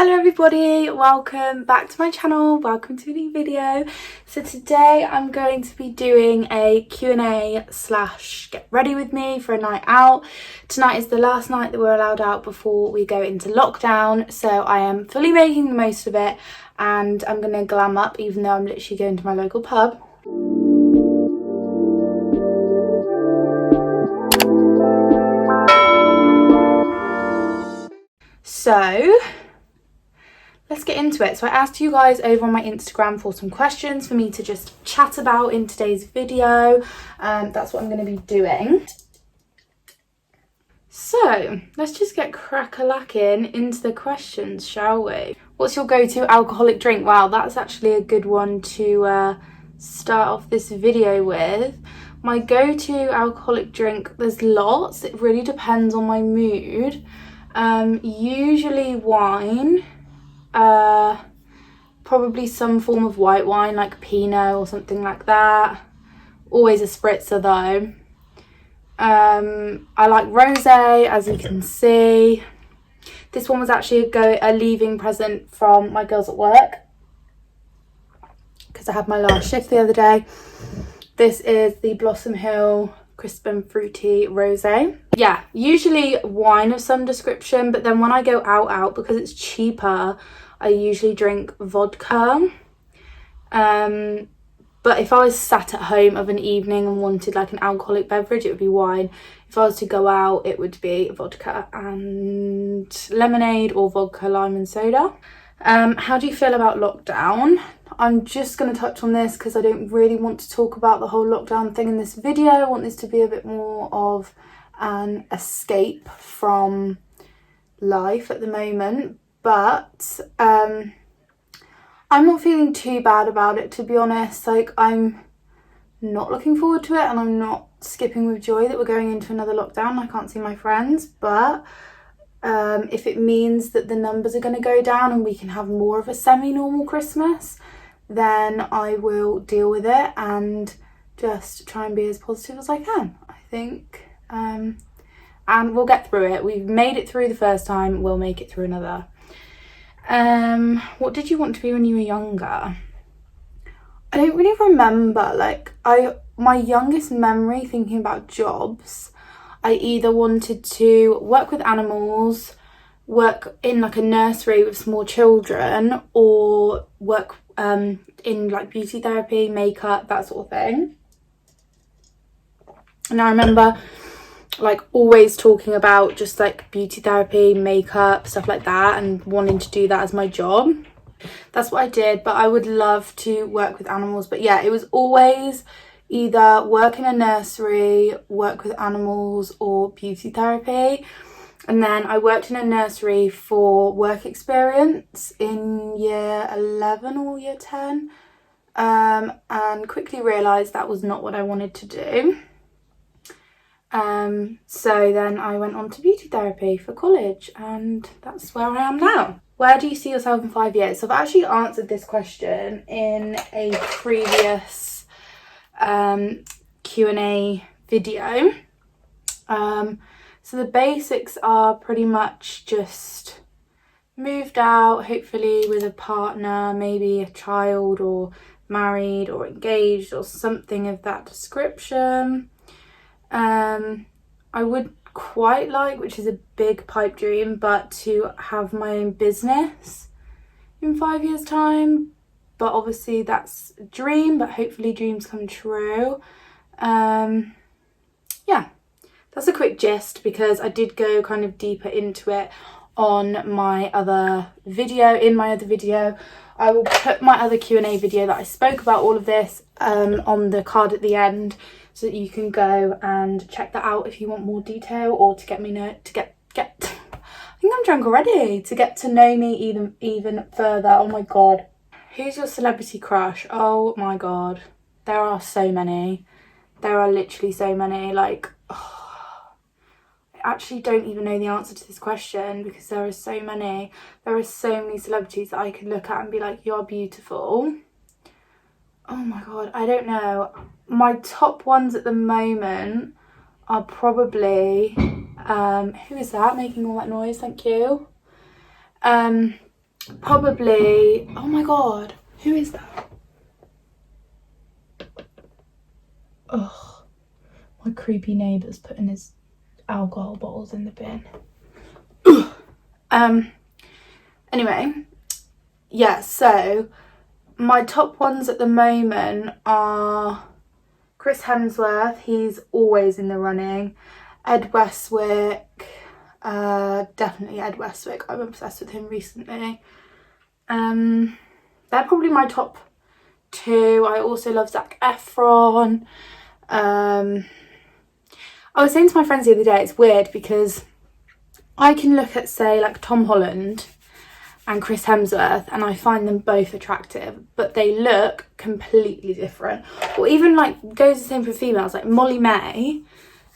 Hello everybody, welcome back to my channel, welcome to a new video. So today I'm going to be doing a Q&A / get ready with me for a night out. Tonight is the last night that we're allowed out before we go into lockdown, so I am fully making the most of it and I'm going to glam up even though I'm literally going to my local pub. So let's get into it. So I asked you guys over on my Instagram for some questions for me to just chat about in today's video. That's what I'm going to be doing. So let's just get crack-a-lacking into the questions, shall we? What's your go-to alcoholic drink? Wow, that's actually a good one to start off this video with. My go-to alcoholic drink, there's lots. It really depends on my mood. Usually wine. Probably some form of white wine like Pinot or something like that. Always a spritzer though. I like rosé, as you can see. This one was actually a leaving present from my girls at work because I had my last shift the other day. This is the Blossom Hill Crisp and Fruity Rosé. Yeah, usually wine of some description, but then when I go out because it's cheaper, I usually drink vodka. But if I was sat at home of an evening and wanted like an alcoholic beverage, it would be wine. If I was to go out, it would be vodka and lemonade or vodka, lime and soda. How do you feel about lockdown? I'm just going to touch on this because I don't really want to talk about the whole lockdown thing in this video. I want this to be a bit more of an escape from life at the moment. But I'm not feeling too bad about it, to be honest. Like, I'm not looking forward to it and I'm not skipping with joy that we're going into another lockdown. I can't see my friends, but if it means that the numbers are going to go down and we can have more of a semi-normal Christmas, then I will deal with it and just try and be as positive as I can, I think. And we'll get through it. We've made it through the first time, we'll make it through another. What did you want to be when you were younger? I don't really remember. Like, my youngest memory thinking about jobs, I either wanted to work with animals, work in like a nursery with small children, or work in like beauty therapy, makeup, that sort of thing. And I remember like always talking about just like beauty therapy, makeup, stuff like that, and wanting to do that as my job. That's what I did, but I would love to work with animals. But yeah, it was always either work in a nursery, work with animals, or beauty therapy. And then I worked in a nursery for work experience in year 11 or year 10, and quickly realised that was not what I wanted to do. So then I went on to beauty therapy for college, and that's where I am now. Where do you see yourself in 5 years? So I've actually answered this question in a previous Q&A video. So the basics are pretty much just moved out, hopefully with a partner, maybe a child, or married or engaged or something of that description. I would quite like, which is a big pipe dream, but to have my own business in 5 years time. But obviously that's a dream, but hopefully dreams come true. Yeah, that's a quick gist because I did go kind of deeper into it on my other video. In my other video, I will put my other Q&A video that I spoke about all of this on the card at the end, so that you can go and check that out if you want more detail, or to get me I think I'm drunk already, to get to know me even further. Oh my god, who's your celebrity crush? Oh my god, there are so many. There are literally so many. Like, I actually don't even know the answer to this question because there are so many. There are so many celebrities that I could look at and be like, you're beautiful. Oh my god, I don't know. My top ones at the moment are probably who is that making all that noise? Thank you. probably, oh my god, who is that? Oh, my creepy neighbour's putting his alcohol bottles in the bin. Anyway, yeah, so my top ones at the moment are Chris Hemsworth, he's always in the running. Ed Westwick, definitely Ed Westwick, I'm obsessed with him recently. They're probably my top two. I also love Zac Efron. I was saying to my friends the other day, it's weird because I can look at, say, like Tom Holland and Chris Hemsworth and I find them both attractive, but they look completely different. Or even like goes the same for females, like Molly May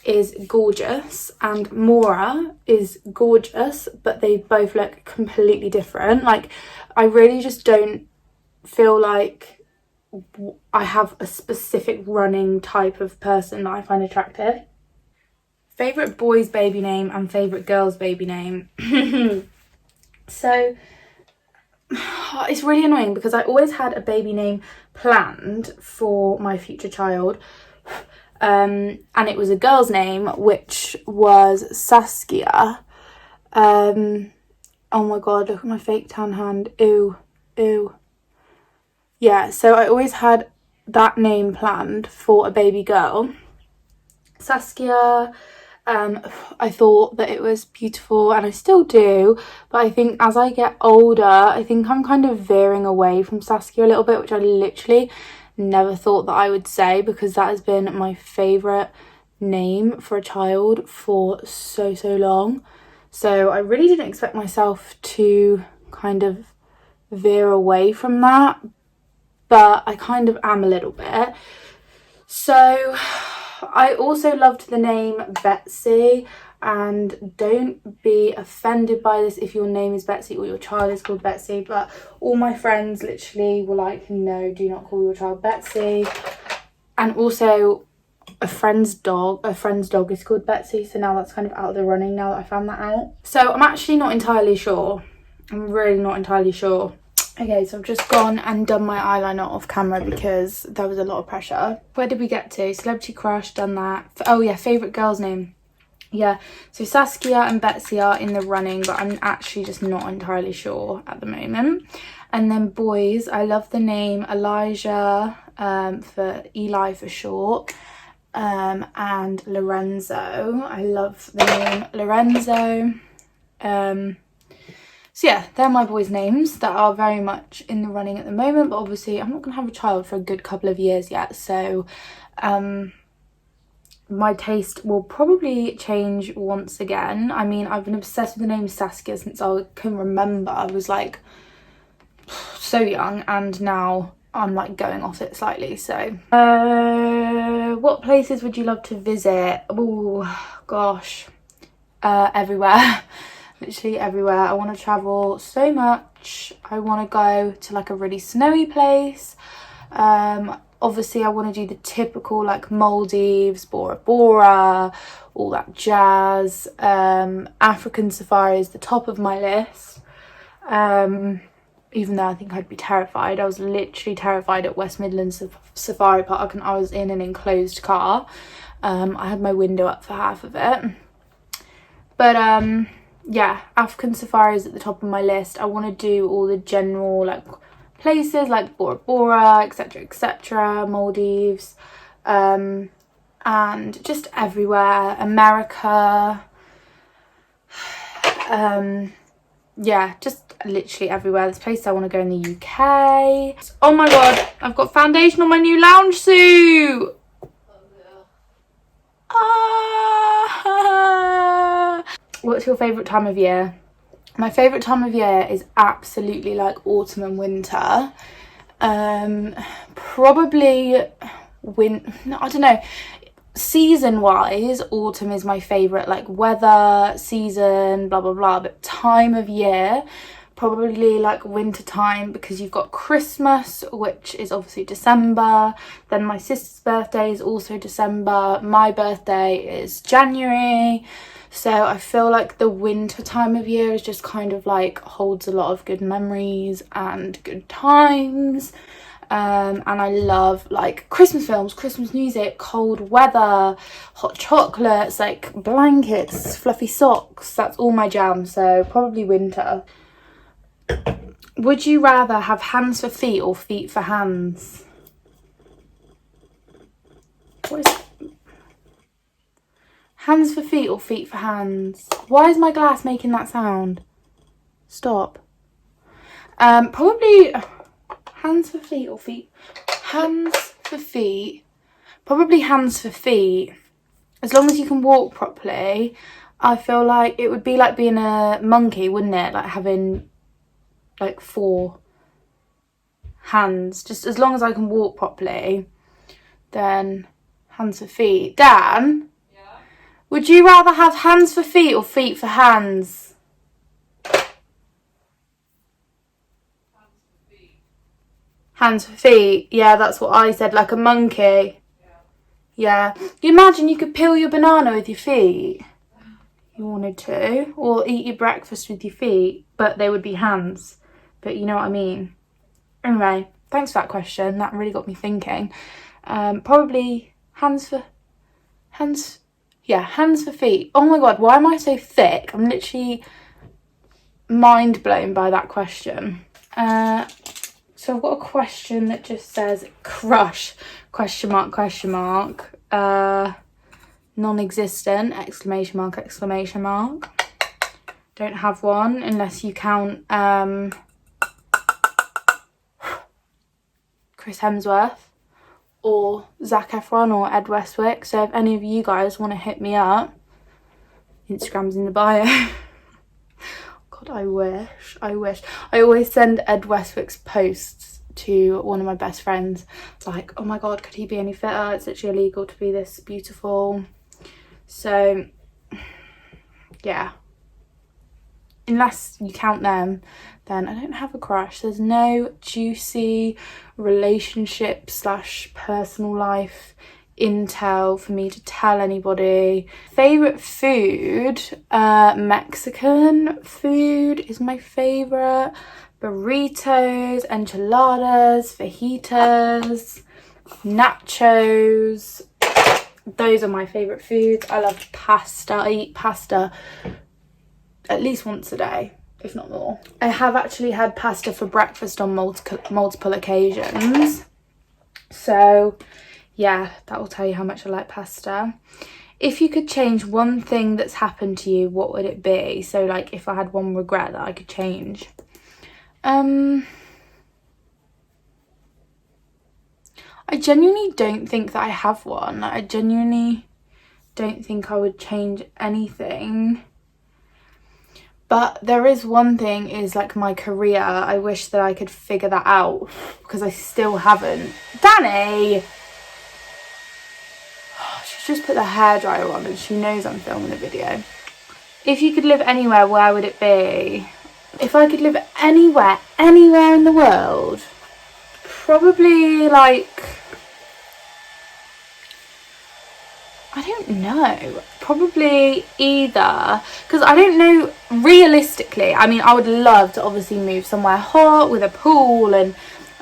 is gorgeous and Maura is gorgeous, but they both look completely different. Like, I really just don't feel like I have a specific running type of person that I find attractive. Favourite boy's baby name and favourite girl's baby name. So it's really annoying because I always had a baby name planned for my future child. And it was a girl's name, which was Saskia. Oh my god, look at my fake tan hand. Ew. Yeah, so I always had that name planned for a baby girl. Saskia, I thought that it was beautiful and I still do, but I think as I get older, I think I'm kind of veering away from Saskia a little bit, which I literally never thought that I would say because that has been my favourite name for a child for so long. So I really didn't expect myself to kind of veer away from that, but I kind of am a little bit. So I also loved the name Betsy, and don't be offended by this if your name is Betsy or your child is called Betsy, but all my friends literally were like, no, do not call your child Betsy. And also a friend's dog is called Betsy, so now that's kind of out of the running now that I found that out. So I'm actually not entirely sure. I'm really not entirely sure. Okay, so I've just gone and done my eyeliner off camera because there was a lot of pressure. Where did we get to? Celebrity crush, done that. Oh yeah, favourite girl's name. Yeah, so Saskia and Betsy are in the running, but I'm actually just not entirely sure at the moment. And then boys, I love the name Elijah, for Eli for short, and Lorenzo. I love the name Lorenzo. So yeah, they're my boys' names that are very much in the running at the moment, but obviously I'm not going to have a child for a good couple of years yet, so my taste will probably change once again. I mean, I've been obsessed with the name Saskia since I can remember. I was like so young, and now I'm like going off it slightly. So what places would you love to visit? Oh gosh, everywhere. Literally everywhere. I want to travel so much. I want to go to like a really snowy place. Obviously I want to do the typical like Maldives, Bora Bora, all that jazz. African safari is the top of my list. Even though I think I'd be terrified. I was literally terrified at West Midlands Safari Park and I was in an enclosed car. I had my window up for half of it. But yeah, African safari is at the top of my list. I want to do all the general like places like Bora Bora, etc, Maldives, and just everywhere. America, yeah, just literally everywhere. There's places I want to go in the UK. Oh my god, I've got foundation on my new lounge suit. What's your favourite time of year? My favourite time of year is absolutely like autumn and winter. Probably I don't know. Season wise, autumn is my favourite, like weather, season, blah blah blah. But time of year, probably like winter time, because you've got Christmas, which is obviously December, then my sister's birthday is also December, my birthday is January, so I feel like the winter time of year is just kind of like holds a lot of good memories and good times. And I love like Christmas films, Christmas music, cold weather, hot chocolates, like blankets, fluffy socks. That's all my jam, so probably winter. Would you rather have hands for feet or feet for hands? What is it? Hands for feet or feet for hands? Why is my glass making that sound? Stop. Probably hands for feet or feet? Hands for feet. Probably hands for feet. As long as you can walk properly, I feel like it would be like being a monkey, wouldn't it? Like having like 4 hands. Just as long as I can walk properly, then hands for feet. Dan? Yeah? Would you rather have hands for feet or feet for hands? Hands for feet. Yeah, that's what I said, like a monkey. Yeah. You imagine you could peel your banana with your feet. You wanted to. Or eat your breakfast with your feet. But they would be hands. But you know what I mean. Anyway, thanks for that question. That really got me thinking. Probably hands for feet. Oh my god, why am I so thick? I'm literally mind blown by that question. So I've got a question that just says crush, question mark, non-existent, exclamation mark, exclamation mark. Don't have one unless you count Chris Hemsworth or Zac Efron or Ed Westwick. So if any of you guys want to hit me up, Instagram's in the bio. God, I wish. I always send Ed Westwick's posts to one of my best friends. It's like, oh my god, could he be any fitter? It's literally illegal to be this beautiful. So yeah, unless you count them, then I don't have a crush. There's no juicy relationship / personal life intel for me to tell anybody. Favorite food? Mexican food is my favorite. Burritos, enchiladas, fajitas, nachos. Those are my favorite foods. I love pasta. I eat pasta at least once a day, if not more. I have actually had pasta for breakfast on multiple occasions. So yeah, that will tell you how much I like pasta. If you could change one thing that's happened to you, what would it be? So like if I had one regret that I could change. I genuinely don't think that I have one. I genuinely don't think I would change anything. But there is one thing, is like my career. I wish that I could figure that out because I still haven't. Danny! She's just put the hairdryer on and she knows I'm filming a video. If you could live anywhere, where would it be? If I could live anywhere in the world, probably like, I don't know, probably either, because I don't know, realistically, I mean, I would love to obviously move somewhere hot with a pool and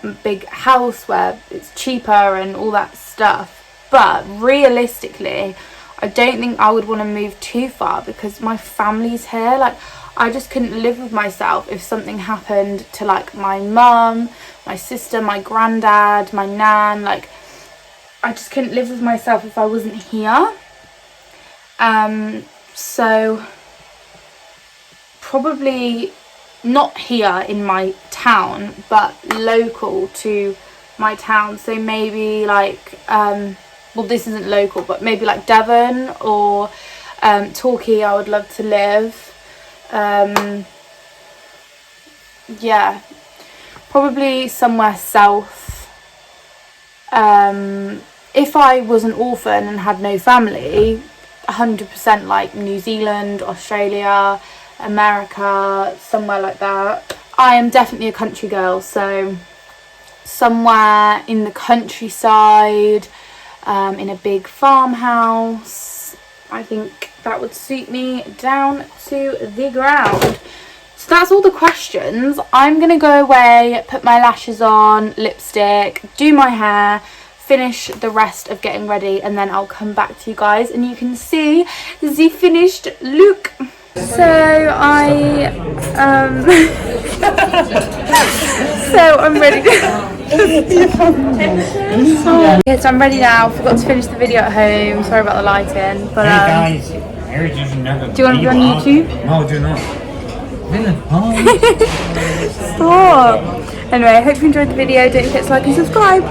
a big house where it's cheaper and all that stuff, but realistically, I don't think I would want to move too far because my family's here. Like, I just couldn't live with myself if something happened to like my mum, my sister, my granddad, my nan. Like, I just couldn't live with myself if I wasn't here. So probably not here in my town, but local to my town. So maybe like, well, this isn't local, but maybe like Devon or Torquay. I would love to live. Yeah, probably somewhere south. If I was an orphan and had no family, 100% like New Zealand, Australia, America, somewhere like that. I am definitely a country girl, so somewhere in the countryside, in a big farmhouse. I think that would suit me down to the ground. So that's all the questions. I'm going to go away, put my lashes on, lipstick, do my hair, finish the rest of getting ready, and then I'll come back to you guys and you can see the finished look. So I'm ready. Okay, so I'm ready now. Forgot to finish the video at home. Sorry about the lighting. But hey guys, here's just another. Do you want to be on YouTube? No, do not. Stop. Anyway, I hope you enjoyed the video. Don't forget to like and subscribe.